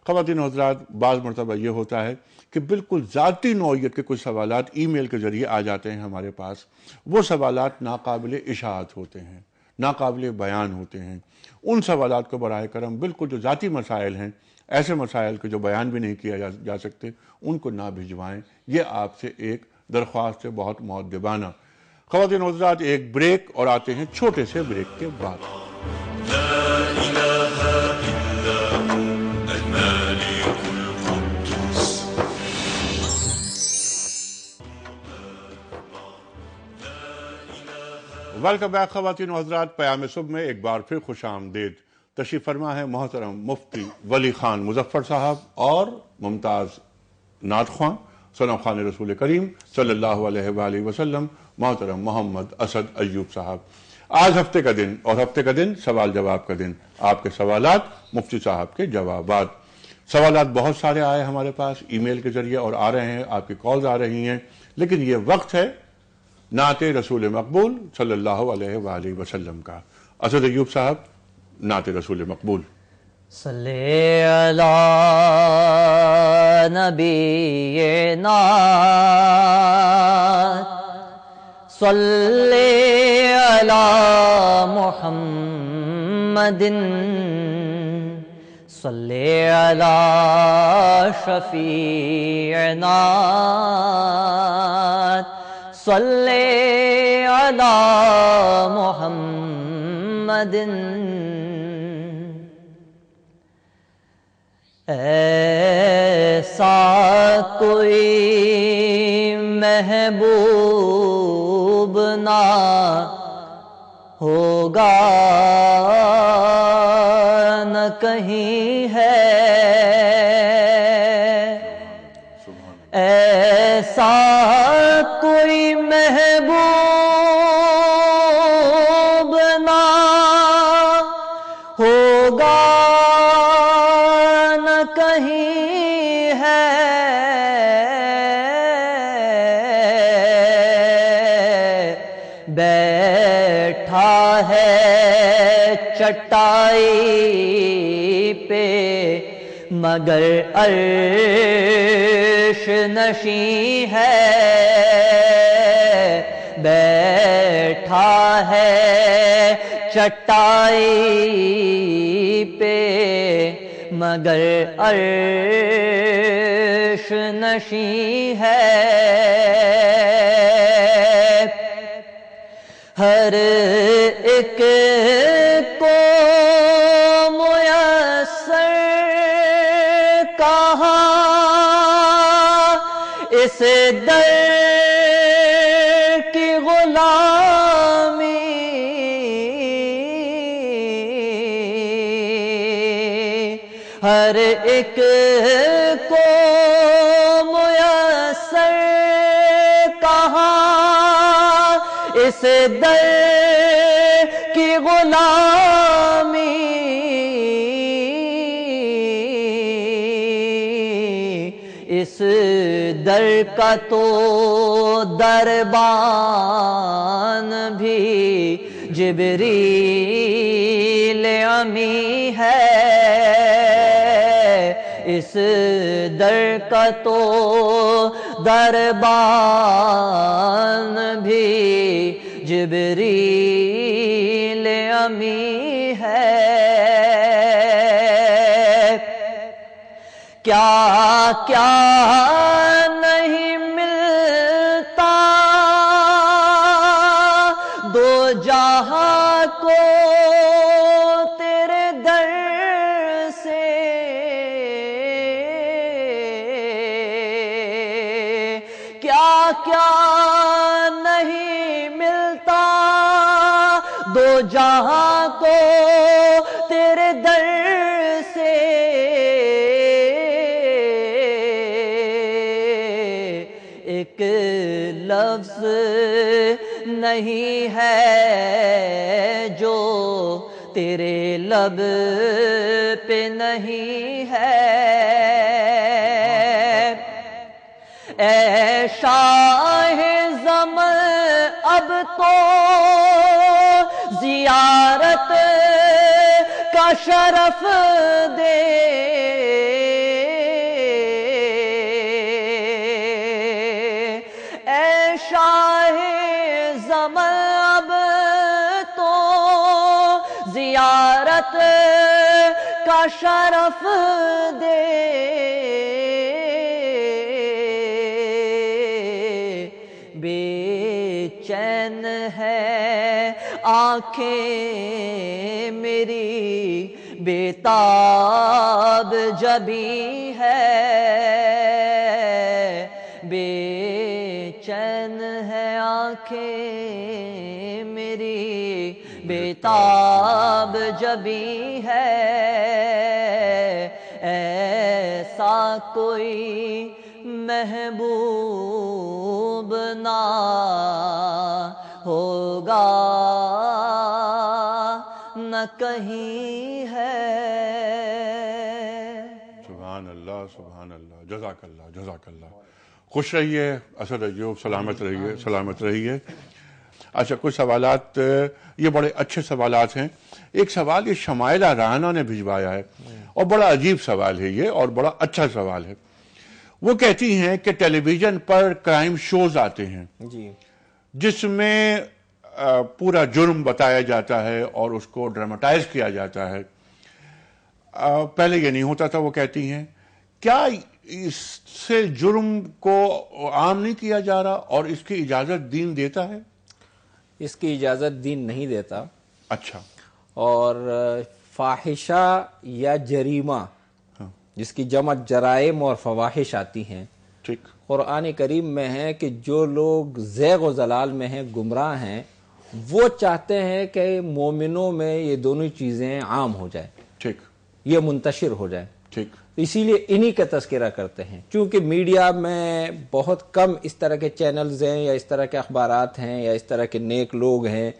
خواتین و حضرات, بعض مرتبہ یہ ہوتا ہے کہ بالکل ذاتی نوعیت کے کچھ سوالات ای میل کے ذریعے آ جاتے ہیں ہمارے پاس. وہ سوالات ناقابل اشاعت ہوتے ہیں, ناقابل بیان ہوتے ہیں. ان سوالات کو براہ کرم بالکل جو ذاتی مسائل ہیں, ایسے مسائل کے جو بیان بھی نہیں کیا جا سکتے, ان کو نہ بھجوائیں. یہ آپ سے ایک درخواست ہے بہت مؤدبانہ. خواتین و حضرات ایک بریک اور آتے ہیں چھوٹے سے بریک کے بعد. ویلکم بیک خواتین و حضرات. پیام صبح میں ایک بار پھر خوش آمدید. تشریف فرما ہے محترم مفتی ولی خان مظفر صاحب اور ممتاز نعت خواں ثنا خوان رسول کریم صلی اللہ علیہ وآلہ وسلم محترم محمد اسد ایوب صاحب. آج ہفتے کا دن، اور ہفتے کا دن سوال جواب کا دن. آپ کے سوالات، مفتی صاحب کے جوابات. سوالات بہت سارے آئے ہمارے پاس ای میل کے ذریعے اور آ رہے ہیں، آپ کی کالز آ رہی ہیں، لیکن یہ وقت ہے نعت رسول مقبول صلی اللہ علیہ وآلہ وسلم کا. اسد ایوب صاحب، نعت رسول مقبول. صلی علی نبینا صلی علی محمد صلی علی شفیعنا صلی علی محمد. ایسا کوئی محبوب نہ ہوگا نہ کہیں ہے، ایسا کوئی محبوب نہ ہوگا نہ کہیں ہے، بیٹھا ہے چٹائی پہ مگر عرش نشیں ہے، بیٹھا ہے چٹائی پہ مگر عرش نشیں ہے. ہر ایک کو میسر کہاں اس در کی غلامی، ہر ایک کو میسر کہاں اس در کی غلامی، اس در کا تو دربان بھی جبریل امی ہے، اس در کا تو دربان بھی جبریل امی ہے. کیا کیا نہیں ملتا دو جہاں کو تیرے در سے، کیا کیا نہیں ملتا دو جہاں کو تیرے در سے، ایک لفظ نہیں ہے جو تیرے لب پہ نہیں ہے. اے شاہ زمن اب تو زیارت کا شرف دے، اے شاہ زمن اب تو زیارت کا شرف دے، بے چین ہے آنکھیں میری، بیتاب جبیں ہے، بے چین ہے آنکھیں میری، بیتاب جبیں ہے، ایسا کوئی محبوب نہ ہوگا نہ کہیں ہے۔ سبحان اللہ سبحان اللہ، جزاک اللہ جزاک اللہ۔ خوش رہیے اسد ایوب، سلامت رہیے سلامت رہیے۔ اچھا کچھ سوالات، یہ بڑے اچھے سوالات ہیں۔ ایک سوال یہ شمائلہ رانا نے بھجوایا ہے اور بڑا عجیب سوال ہے یہ اور بڑا اچھا سوال ہے۔ وہ کہتی ہیں کہ ٹیلی ویژن پر کرائم شوز آتے ہیں جی، جس میں پورا جرم بتایا جاتا ہے اور اس کو ڈراماٹائز کیا جاتا ہے، پہلے یہ نہیں ہوتا تھا۔ وہ کہتی ہیں کیا اس سے جرم کو عام نہیں کیا جا رہا اور اس کی اجازت دین دیتا ہے؟ اس کی اجازت دین نہیں دیتا۔ اچھا، اور فاحشہ یا جریمہ جس کی جمع جرائم اور فواحش آتی ہیں، ٹھیک، قرآن کریم میں ہے کہ جو لوگ زیغ و ضلال میں ہیں، گمراہ ہیں، وہ چاہتے ہیں کہ مومنوں میں یہ دونوں چیزیں عام ہو جائیں، ٹھیک یہ منتشر ہو جائیں۔ ٹھیک، اسی لیے انہی کا تذکرہ کرتے ہیں، چونکہ میڈیا میں بہت کم اس طرح کے چینلز ہیں یا اس طرح کے اخبارات ہیں یا اس طرح کے نیک لوگ ہیں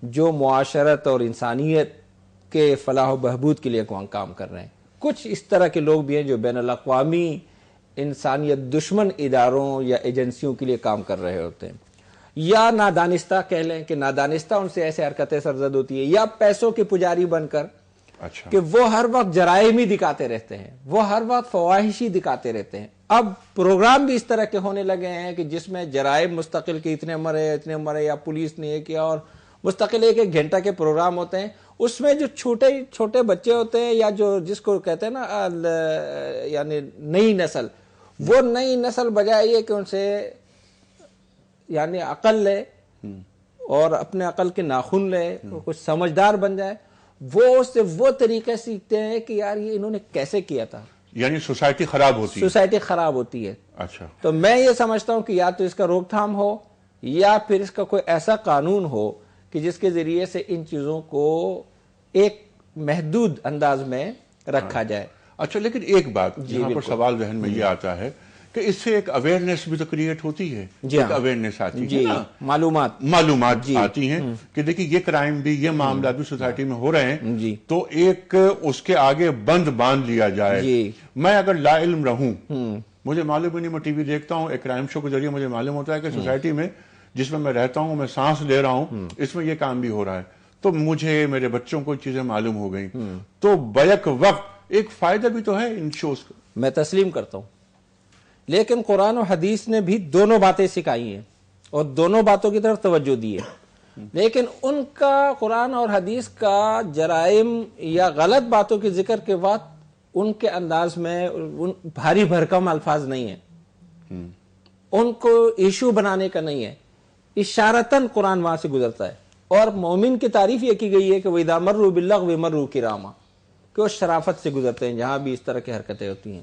جو معاشرت اور انسانیت کے فلاح و بہبود کے لیے کام کر رہے ہیں۔ کچھ اس طرح کے لوگ بھی ہیں جو بین الاقوامی انسانیت دشمن اداروں یا ایجنسیوں کے لیے کام کر رہے ہوتے ہیں، یا نادانستہ کہہ لیں کہ نادانستہ ان سے ایسے حرکتیں سرزد ہوتی ہیں، یا پیسوں کے پجاری بن کر اچھا، کہ وہ ہر وقت جرائم ہی دکھاتے رہتے ہیں، وہ ہر وقت فواحش ہی دکھاتے رہتے ہیں۔ اب پروگرام بھی اس طرح کے ہونے لگے ہیں کہ جس میں جرائم مستقل کے اتنے مرے یا پولیس نے یہ کیا، اور مستقل ایک گھنٹہ کے پروگرام ہوتے ہیں۔ اس میں جو چھوٹے بچے ہوتے ہیں یا جو جس کو کہتے ہیں نا یعنی نئی نسل، وہ نئی نسل بجائے یہ کہ ان سے یعنی عقل لے اور اپنے عقل کے ناخن لے، کچھ سمجھدار بن جائے، وہ اس سے وہ طریقے سیکھتے ہیں کہ یار یہ انہوں نے کیسے کیا تھا۔ یعنی سوسائٹی خراب ہوتی ہے۔ سوسائٹی خراب ہوتی ہے۔ اچھا، تو میں یہ سمجھتا ہوں کہ یا تو اس کا روک تھام ہو یا پھر اس کا کوئی ایسا قانون ہو کہ جس کے ذریعے سے ان چیزوں کو ایک محدود انداز میں رکھا جائے۔ اچھا، لیکن ایک بات یہاں پر سوال ذہن میں یہ آتا ہے کہ اس سے ایک اویئرنیس بھی تو کریٹ ہوتی ہے، ایک اویئرنیس آتی ہے نا، معلومات آتی ہیں کہ دیکھیں یہ کرائم بھی، یہ معاملات بھی سوسائٹی میں ہو رہے ہیں، تو ایک اس کے آگے بند باندھ لیا جائے۔ میں اگر لا علم رہوں، مجھے معلوم ہی نہیں، میں ٹی وی دیکھتا ہوں، ایک کرائم شو کے ذریعے مجھے معلوم ہوتا ہے کہ سوسائٹی میں جس میں رہتا ہوں، میں سانس لے رہا ہوں، اس میں یہ کام بھی ہو رہا ہے، تو مجھے میرے بچوں کو چیزیں معلوم ہو گئیں، تو بیک وقت ایک فائدہ بھی تو ہے ان شوز کا۔ میں تسلیم کرتا ہوں، لیکن قرآن و حدیث نے بھی دونوں باتیں سکھائی ہیں اور دونوں باتوں کی طرف توجہ دی ہے، لیکن ان کا قرآن اور حدیث کا جرائم یا غلط باتوں کے ذکر کے بعد ان کے انداز میں بھاری بھرکم الفاظ نہیں ہیں، ان کو ایشو بنانے کا نہیں ہے، اشارتاً قرآن وہاں سے گزرتا ہے۔ اور مومن کی تعریف یہ کی گئی ہے کہ وَإِذَا مَرُّوا بِاللَّغْوِ مَرُّوا كِرَامًا، کہ وہ شرافت سے گزرتے ہیں جہاں بھی اس طرح کی حرکتیں ہوتی ہیں۔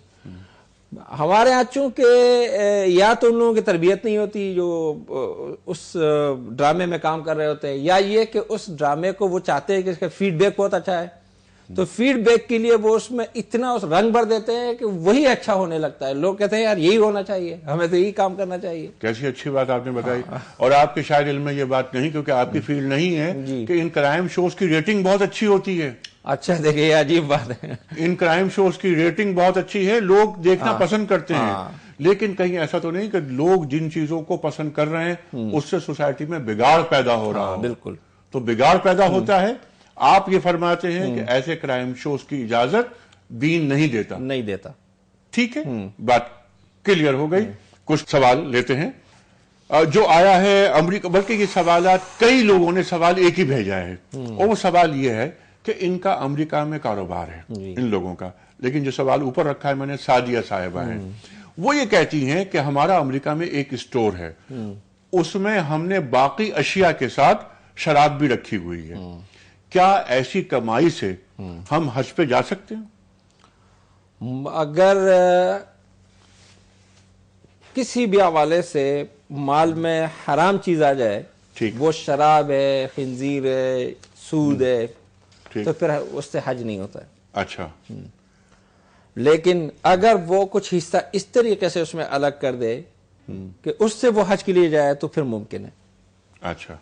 ہمارے ہاں چونکہ یا تو ان لوگوں کی تربیت نہیں ہوتی جو اس ڈرامے میں کام کر رہے ہوتے ہیں، یا یہ کہ اس ڈرامے کو وہ چاہتے ہیں کہ اس کا فیڈ بیک بہت اچھا ہے، تو فیڈ بیک کے لیے وہ اس میں اتنا اس رنگ بھر دیتے ہیں کہ وہی اچھا ہونے لگتا ہے۔ لوگ کہتے ہیں یار یہی ہونا چاہیے، ہمیں تو یہی کام کرنا چاہیے۔ کیسی اچھی بات آپ نے بتائی، اور آپ کے شاید علم میں یہ بات نہیں کیونکہ آپ کی فیلڈ نہیں ہے کہ ان کرائم شوز کی ریٹنگ بہت اچھی ہوتی ہے۔ اچھا دیکھیں، یہ عجیب بات ہے، ان کرائم شوز کی ریٹنگ بہت اچھی ہے، لوگ دیکھنا پسند کرتے ہیں، لیکن کہیں ایسا تو نہیں کہ لوگ جن چیزوں کو پسند کر رہے ہیں اس سے سوسائٹی میں بگاڑ پیدا ہو رہا ہو۔ بالکل، تو بگاڑ پیدا ہوتا ہے۔ آپ یہ فرماتے ہیں کہ ایسے کرائم شوز کی اجازت دین نہیں دیتا۔ ٹھیک ہے، بات کلیئر ہو گئی۔ کچھ سوال لیتے ہیں جو آیا ہے امریکہ، بلکہ یہ سوالات کئی لوگوں نے سوال ایک ہی بھیجا ہے، اور وہ سوال یہ ہے کہ ان کا امریکہ میں کاروبار ہے ان لوگوں کا، لیکن جو سوال اوپر رکھا ہے میں نے، سعدیہ صاحبہ ہیں، وہ یہ کہتی ہیں کہ ہمارا امریکہ میں ایک اسٹور ہے اس میں ہم نے باقی اشیاء کے ساتھ شراب بھی رکھی ہوئی ہے. کیا ایسی کمائی سے ہم حج پہ جا سکتے ہیں؟ اگر کسی بھی حوالے سے مال میں حرام چیز آ جائے، ٹھیک، وہ شراب ہے، خنزیر ہے، سود ہے، ٹھیک، تو پھر اس سے حج نہیں ہوتا ہے. اچھا. لیکن اگر وہ کچھ حصہ اس طریقے سے اس میں الگ کر دے کہ اس سے وہ حج کے لیے جائے تو پھر ممکن ہے. اچھا.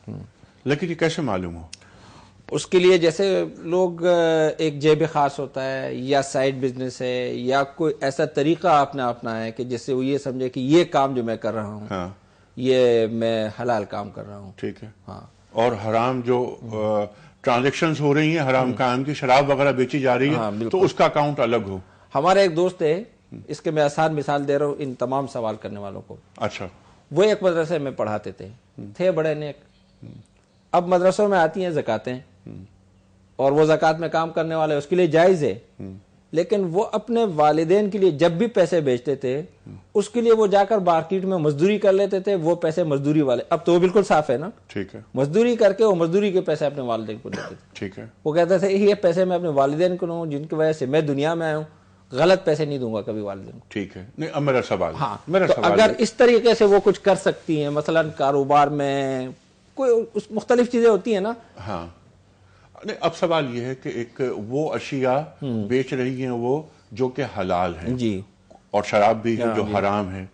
لیکن یہ کیسے معلوم ہو؟ اس کے لیے جیسے لوگ ایک جیب خاص ہوتا ہے یا سائیڈ بزنس ہے یا کوئی ایسا طریقہ اپنا ہے کہ جس سے وہ یہ سمجھے کہ یہ کام جو میں کر رہا ہوں ہاں، یہ میں حلال کام کر رہا ہوں. ٹھیک ہے. ہاں. اور حرام جو ٹرانزیکشنز ہو رہی ہیں حرام کام کی، شراب وغیرہ بیچی جا رہی ہاں، ہے، بالکل. تو اس کا اکاؤنٹ الگ ہو. ہمارا ایک دوست ہے، اس کے میں آسان مثال دے رہا ہوں ان تمام سوال کرنے والوں کو. اچھا. وہ ایک مدرسے میں پڑھاتے تھے بڑے نیک. اب مدرسوں میں آتی ہیں زکاتیں، اور وہ زکات میں کام کرنے والے اس کے لیے جائز ہے، لیکن وہ اپنے والدین کے لیے جب بھی پیسے بیچتے تھے اس کے لیے وہ جا کر مارکیٹ میں مزدوری کر لیتے تھے. وہ پیسے مزدوری والے، اب تو وہ بالکل صاف ہے نا، ٹھیک ہے. مزدوری کر کے وہ مزدوری کے پیسے اپنے والدین کو دیتے تھے. ٹھیک ہے. وہ کہتے تھے یہ پیسے میں اپنے والدین کو دوں جن کی وجہ سے میں دنیا میں آیا ہوں، غلط پیسے نہیں دوں گا کبھی والدین کو. ٹھیک ہے. نہیں، اب میرا سوال، ہاں، میرا تو سوال اگر اس طریقے سے وہ کچھ کر سکتی ہیں، مثلا کاروبار میں کوئی مختلف چیزیں ہوتی ہیں نا. ہاں. نہیں، اب سوال یہ ہے کہ ایک وہ اشیاء بیچ رہی ہیں وہ جو کہ حلال ہیں، جی، اور شراب بھی ہے جو حرام ہے.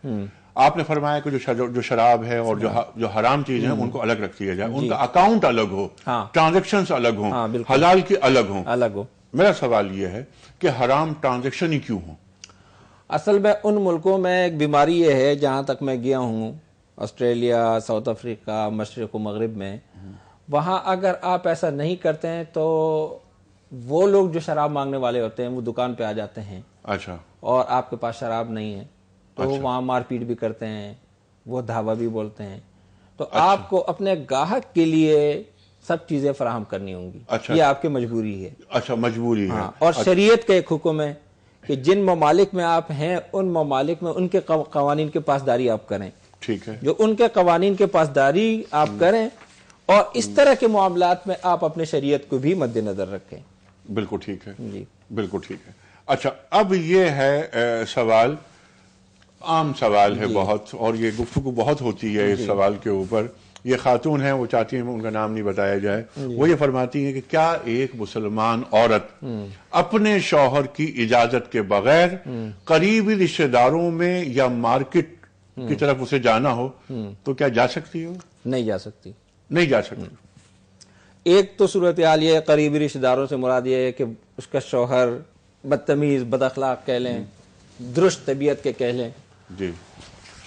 آپ نے فرمایا کہ جو شراب ہے اور جو حرام چیزیں ہیں ان کو الگ رکھ دیا جائے، ان کا اکاؤنٹ الگ ہو، ٹرانزیکشنز الگ ہوں، حلال کی الگ ہو. میرا سوال یہ ہے کہ حرام ٹرانزیکشن ہی کیوں ہوں؟ اصل میں ان ملکوں میں ایک بیماری یہ ہے، جہاں تک میں گیا ہوں، آسٹریلیا، ساؤتھ افریقہ، مشرق و مغرب میں، وہاں اگر آپ ایسا نہیں کرتے ہیں تو وہ لوگ جو شراب مانگنے والے ہوتے ہیں وہ دکان پہ آ جاتے ہیں. اچھا. اور آپ کے پاس شراب نہیں ہے تو وہاں مار پیٹ بھی کرتے ہیں، وہ دھاوا بھی بولتے ہیں. تو آپ کو اپنے گاہک کے لیے سب چیزیں فراہم کرنی ہوں گی. یہ آپ کی مجبوری ہے. اچھا، مجبوری ہے. اور شریعت کا ایک حکم ہے کہ جن ممالک میں آپ ہیں ان ممالک میں ان کے قوانین کے پاسداری آپ کریں. ٹھیک ہے. جو ان کے قوانین کے پاسداری آپ کریں اور اس طرح کے معاملات میں آپ اپنے شریعت کو بھی مد نظر رکھیں. بالکل ٹھیک ہے. جی، بالکل ٹھیک ہے. اچھا، اب یہ ہے سوال، عام سوال ہے بہت، اور یہ گفتگو بہت ہوتی ہے اس سوال کے اوپر. یہ خاتون ہیں، وہ چاہتی ہیں ان کا نام نہیں بتایا جائے. وہ یہ فرماتی ہیں کہ کیا ایک مسلمان عورت اپنے شوہر کی اجازت کے بغیر قریبی رشتہ داروں میں یا مارکیٹ کی طرف اسے جانا ہو تو کیا جا سکتی ہو؟ نہیں جا سکتی. نہیں جا سکتی. ایک تو صورتحال یہ ہے، قریبی رشتہ داروں سے مراد یہ ہے کہ اس کا شوہر بدتمیز، بد اخلاق کہہ لیں، درست طبیعت کے کہہ لیں، جی،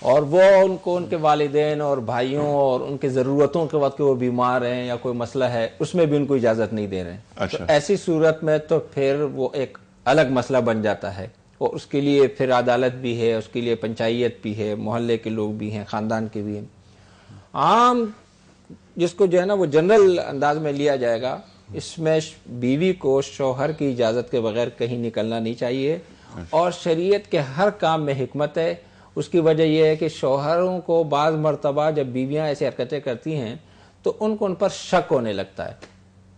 اور وہ ان کو ان کے والدین اور بھائیوں اور ان کے ضرورتوں کے وقت وہ بیمار ہیں یا کوئی مسئلہ ہے اس میں بھی ان کو اجازت نہیں دے رہے ہیں. اچھا. تو ایسی صورت میں تو پھر وہ ایک الگ مسئلہ بن جاتا ہے، اور اس کے لیے پھر عدالت بھی ہے، اس کے لیے پنچایت بھی ہے، محلے کے لوگ بھی ہیں، خاندان کے بھی ہیں. عام جس کو جو ہے نا وہ جنرل انداز میں لیا جائے گا، اس میں بیوی کو شوہر کی اجازت کے بغیر کہیں نکلنا نہیں چاہیے. اور شریعت کے ہر کام میں حکمت ہے. اس کی وجہ یہ ہے کہ شوہروں کو بعض مرتبہ جب بیویاں ایسی حرکتیں کرتی ہیں تو ان کو ان پر شک ہونے لگتا ہے،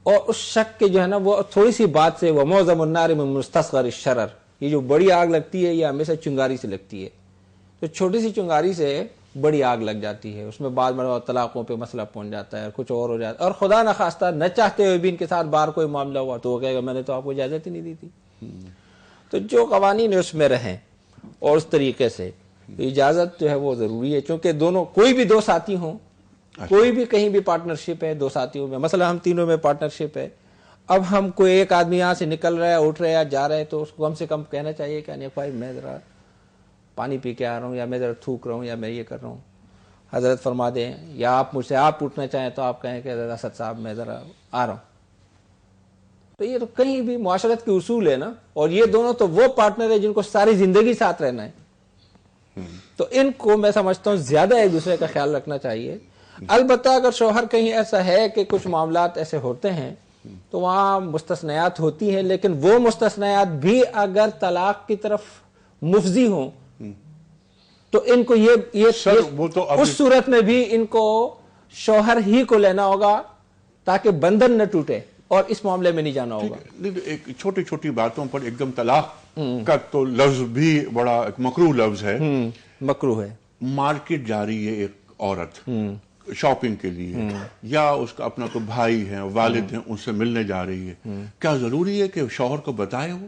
اور اس شک کے جو ہے نا وہ تھوڑی سی بات سے وہ موزم النار من مستصغر الشرر، یہ جو بڑی آگ لگتی ہے یہ ہمیشہ چنگاری سے لگتی ہے. تو چھوٹی سی چنگاری سے بڑی آگ لگ جاتی ہے، اس میں بعض مرتبہ طلاقوں پہ مسئلہ پہنچ جاتا ہے، کچھ اور ہو جاتا ہے، اور خدا نخواستہ نہ چاہتے ہوئے بھی ان کے ساتھ بار کوئی معاملہ ہوا تو وہ کہے گا میں نے تو آپ کو اجازت ہی نہیں دی تھی. تو جو قوانین اس میں رہیں اور اس طریقے سے اجازت جو ہے وہ ضروری ہے، چونکہ دونوں کوئی بھی دو ساتھی ہوں، کوئی بھی کہیں بھی پارٹنرشپ ہے دو ساتھیوں میں، مثلا ہم تینوں میں پارٹنرشپ ہے، اب ہم کوئی ایک آدمی یہاں سے نکل رہا ہے، اٹھ رہا ہے یا جا رہا ہے تو اس کو کم سے کم کہنا چاہیے کہ انیق بھائی میں ذرا پانی پی کے آ رہا ہوں، یا میں ذرا تھوک رہا ہوں، یا میں یہ کر رہا ہوں، حضرت فرما دیں. یا آپ مجھ سے آپ پوچھنا چاہیں تو آپ کہیں کہ اسد صاحب میں ذرا آ رہا ہوں. تو یہ تو کہیں بھی معاشرت کے اصول ہے نا، اور یہ دونوں تو وہ پارٹنر ہیں جن کو ساری زندگی ساتھ رہنا ہے. تو ان کو میں سمجھتا ہوں زیادہ ایک دوسرے کا خیال رکھنا چاہیے. البتہ اگر شوہر کہیں ایسا ہے کہ کچھ معاملات ایسے ہوتے ہیں تو وہاں مستثنیات ہوتی ہیں، لیکن وہ مستثنیات بھی اگر طلاق کی طرف مفضی ہوں تو ان کو سر وہ تو اس صورت میں بھی ان کو شوہر ہی کو لینا ہوگا تاکہ بندھن نہ ٹوٹے، اور اس معاملے میں نہیں جانا ہوگا. ایک چھوٹی چھوٹی باتوں پر ایک دم طلاق کا تو لفظ بھی بڑا ایک مکروہ لفظ ہے. مکروہ ہے. مارکیٹ جا رہی ہے ایک عورت شاپنگ کے لیے، یا اس کا اپنا کوئی بھائی ہے، والد ہیں، ان سے ملنے جا رہی ہے، کیا ضروری ہے کہ شوہر کو بتائے وہ؟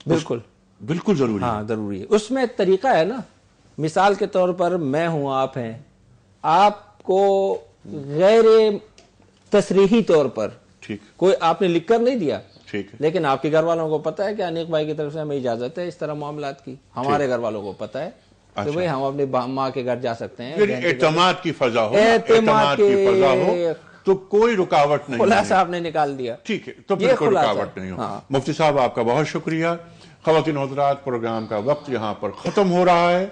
بالکل بالکل ضروری ہے. ہاں ضروری ہے. اس میں ایک طریقہ ہے نا، مثال کے طور پر میں ہوں، آپ ہیں، آپ کو غیر تصریحی طور پر ٹھیک کوئی آپ نے لکھ کر نہیں دیا، ٹھیک ہے، لیکن آپ کے گھر والوں کو پتا ہے کہ انیک بھائی کی طرف سے ہمیں اجازت ہے اس طرح معاملات کی، ہمارے گھر والوں کو پتا ہے کہ بھئی ہم اپنی ماں کے گھر جا سکتے ہیں. اعتماد کی فضا ہو، اعتماد کی فضا ہو تو کوئی رکاوٹ نہیں. خلاصہ آپ نے نکال دیا. ٹھیک ہے، تو پھر کوئی رکاوٹ نہیں ہو. مفتی صاحب آپ کا بہت شکریہ. خواتین و حضرات، پروگرام کا وقت یہاں پر ختم ہو رہا ہے،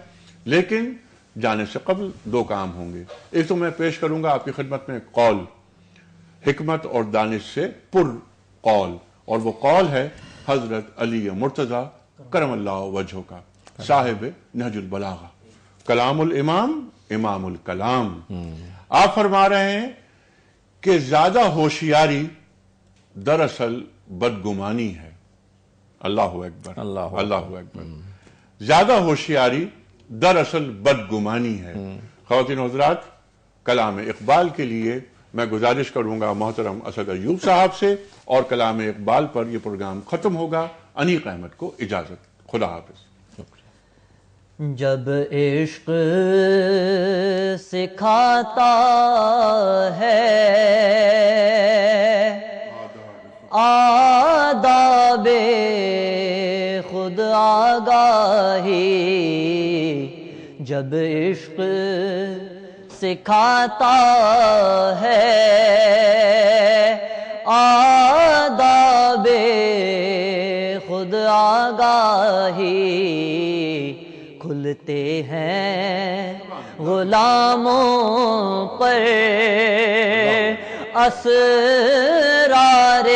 لیکن جانے سے قبل دو کام ہوں گے. ایک تو میں پیش کروں گا آپ کی خدمت میں قول، حکمت اور دانش سے پر قول، اور وہ قول ہے حضرت علی مرتضی کرم اللہ وجہہ کا، صاحب نہج البلاغہ، کلام الامام امام الکلام. آپ فرما رہے ہیں کہ زیادہ ہوشیاری دراصل بدگمانی ہے. اللہ اکبر، اللہ اکبر. زیادہ ہوشیاری دراصل بدگمانی ہے. خواتین و حضرات، کلام اقبال کے لیے میں گزارش کروں گا محترم اسد ایوب صاحب سے، اور کلام اقبال پر یہ پروگرام ختم ہوگا. انیق احمد کو اجازت. خدا حافظ. جب عشق سکھاتا ہے آداب خود آگاہی، جب عشق سکھاتا ہے آداب خود آگاہی، کھلتے ہیں غلاموں پر اسرار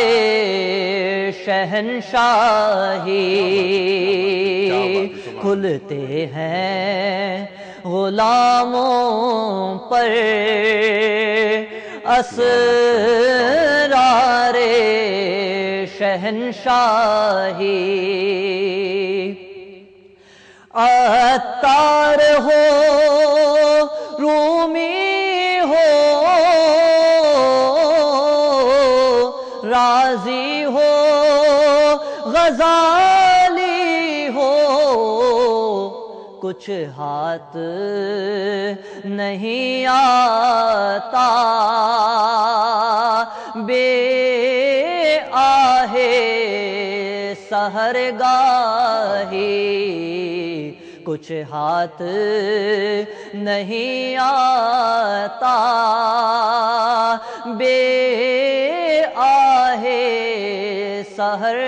شہنشاہی، کھلتے ہیں غلاموں پر اسرار شہنشاہی. عطار ہو رومی ہو رازی ہو غزالی ہو، کچھ ہاتھ نہیں آتا بے آہ سحرگاہی، کچھ ہاتھ نہیں آتا بے آہ سحرگاہی.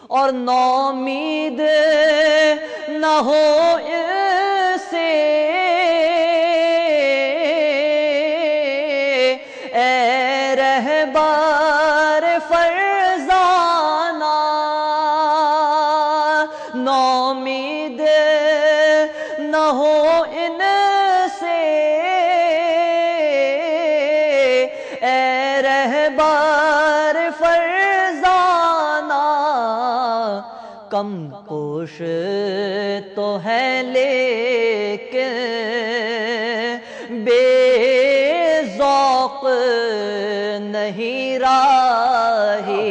اور نومید نہ ہو اسے اے رہبر فرزانہ، نومید نہ ہو ان سے اے رہبر فرزانہ، کم کوش تو ہے لیکن بے ذوق نہیں راہی.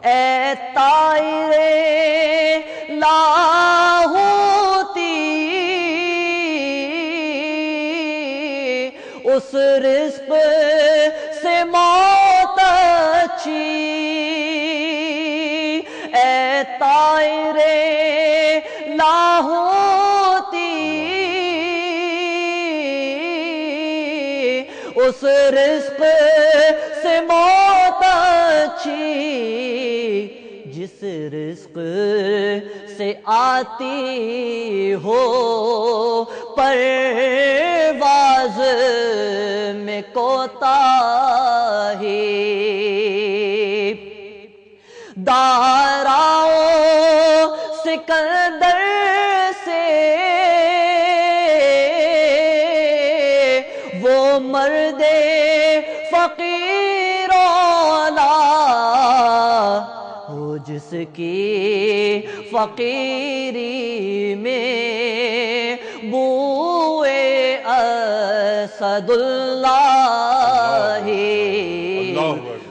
اے طائر لاہوتی اس رزق سے موت اچھی، اے طائر لاہوتی اس رزق سے موت اچھی، جس رزق سے آتی ہو پرواز میں کوتاہی. داراؤ سکندر سے وہ مرد فقیر اولا ہو جس کی فقیری میں بوئے اسد اللہ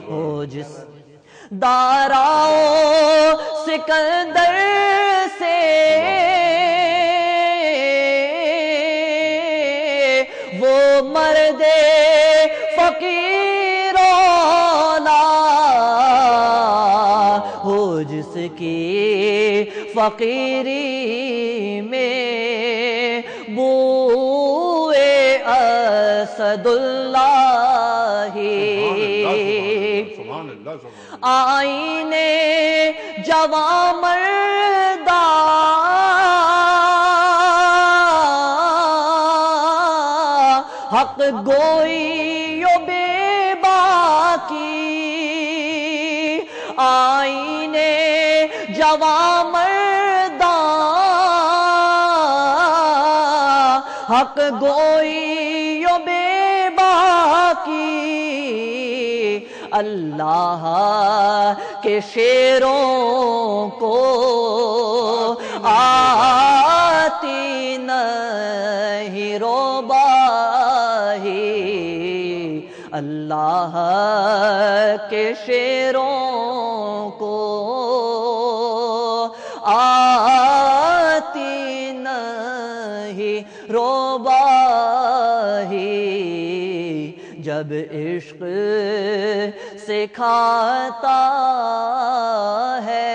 ہو جس داراؤ سکندر سے وہ مرد فقیر اولا ہو جس کی فقیری میں بوئے اسد اللہ آئینے جواں مردہ حق گوئی و بے باکی آئینے جواں مردہ حق گوئی و بے باکی اللہ کے شیروں کو آتی نہیں روباہی اللہ کے شیروں کو آتی نہیں روباہی جب عشق سکھاتا ہے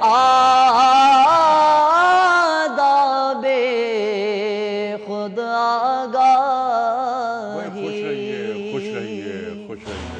آداب خود آگاہی خوش رہیے خوش رہیے خوش رہیے